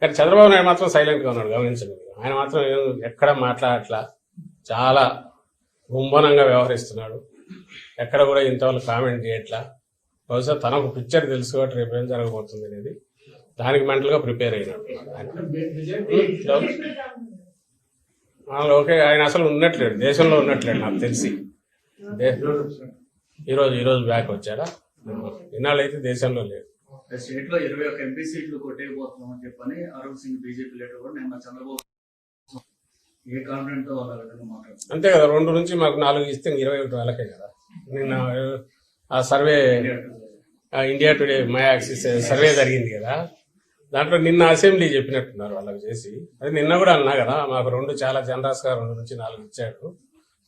కానీ చంద్రబాబు నాయుడు మాత్రం సైలెంట్గా ఉన్నాడు, గమనించండి. ఆయన మాత్రం ఎక్కడ మాట్లాడట్లా, చాలా గుంభనంగా వ్యవహరిస్తున్నాడు. ఎక్కడ కూడా ఇంతవరకు కామెంట్ చేయట్లా. బహుశా తనకు పిక్చర్ తెలుసు కాబట్టి రేపు ఏం జరగబోతుంది అనేది దానికి మెంటల్గా ప్రిపేర్ అయినట్టున్నాడు ఆయన. ఓకే, ఆయన అసలు ఉన్నట్లేడు, దేశంలో ఉన్నట్లేడు నాకు తెలిసి. ఈరోజు బ్యాక్ వచ్చాడా? ఇన్నాళ్ళు అయితే దేశంలో లేడు. స్టేట్ లో 21 ఎంపీ సీట్లు కొట్టేయబోతున్నామని చెప్పని అరుణ్ సింగ్ బీజేపీ లీడర్ కూడా నిన్న చంద్రబాబు ఏ కాన్ఫిడెంట్ తో మాట్లాడుతున్నారు. అంతే కదా, 2 నుంచి మాకు 4 ఇస్తే 21 వాళ్ళకే కదా. నిన్న ఆ survey India today my axis survey జరిగింది కదా, దాంట్లో నిన్న అసెంబ్లీ చెప్పినట్టున్నారు వాళ్ళకి చేసి. అది నిన్న కూడా అన్నా కదా, మాకు 2 చాలా జనరస్ గా 2 నుంచి 4 ఇచ్చాడు.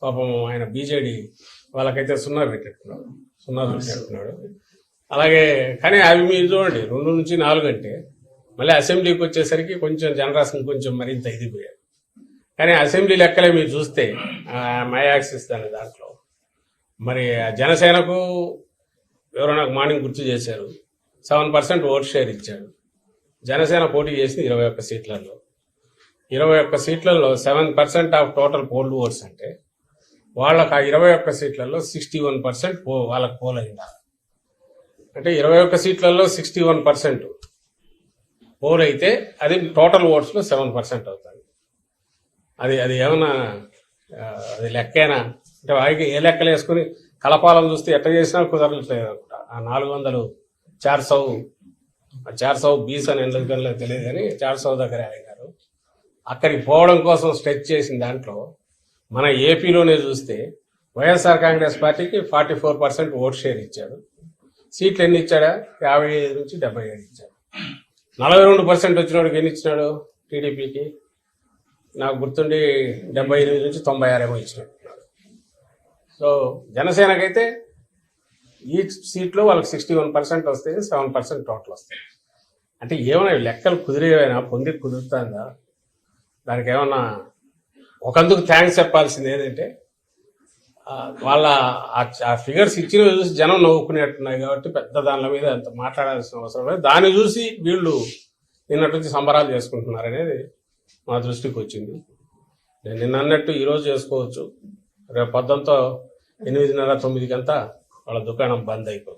పాపం ఆయన బీజేడీ వాళ్ళకైతే 0 పెట్టేట్టున్నాడు. అలాగే కానీ అవి మీరు చూడండి, 2 నుంచి 4 అంటే మళ్ళీ అసెంబ్లీకి వచ్చేసరికి కొంచెం జనరస్ కొంచెం మరింత ఇదిపోయాడు. కానీ అసెంబ్లీ లెక్కలే మీరు చూస్తే మై యాక్సిస్ అనే దాంట్లో మరి జనసేనకు ఎవరో నాకు మార్నింగ్ గుర్తు చేశారు, 7% ఓట్ షేర్ ఇచ్చాడు. జనసేన పోటీ చేసింది 21 సీట్లలో. 21 సీట్లలో 7% ఆఫ్ టోటల్ పోల్డ్ ఓట్స్ అంటే వాళ్ళకి ఆ 21 సీట్లలో 61% వాళ్ళకి పోల్ అయిందా అంటే 21 సీట్లలో 61% పోల్ అయితే అది టోటల్ ఓట్స్లో 7% అవుతుంది. అది ఏమన్నా అది లెక్కేనా అంటే వారికి ఏ లెక్కలు వేసుకుని కలపాలను చూస్తే ఎట్లా చేసినా కుదరట్లేదు అనుకుంటా. ఆ 400 400 20 అని ఎందుకు తెలియదు కానీ 400 దగ్గర అయినారు. అక్కడికి పోవడం కోసం స్ట్రెచ్ చేసిన దాంట్లో మన ఏపీలోనే చూస్తే వైఎస్ఆర్ కాంగ్రెస్ పార్టీకి 44% ఓట్ షేర్ ఇచ్చాడు. సీట్లు ఎన్ని ఇచ్చాడా? 55 నుంచి 77 ఇచ్చాడు. 42% వచ్చినోడికి ఎన్ని ఇచ్చినాడు? టీడీపీకి నాకు గుర్తుండి 78 నుంచి 96 ఏమో ఇచ్చినాడు. సో జనసేనకైతే ఈ సీట్లో వాళ్ళకి 61% వస్తాయి, 7% టోటల్ వస్తాయి. అంటే ఏమైనా లెక్కలు కుదిరేవైనా కుదురుతుందా? దానికి ఏమన్నా ఒకందుకు థ్యాంక్స్ చెప్పాల్సింది ఏంటంటే వాళ్ళ ఆ ఫిగర్స్ ఇచ్చిన చూసి జనం నవ్వుకునేట్టున్నాయి కాబట్టి పెద్ద దానిల మీద అంత మాట్లాడాల్సిన అవసరం లేదు. దాన్ని చూసి వీళ్ళు నిన్నటి నుంచి సంబరాలు చేసుకుంటున్నారు అనేది మా దృష్టికి వచ్చింది. నేను నిన్న అన్నట్టు ఈరోజు చేసుకోవచ్చు, రేపు పొద్దుంతో 8:30 9 వాళ్ళ దుకాణం బంద్ అయిపోతుంది.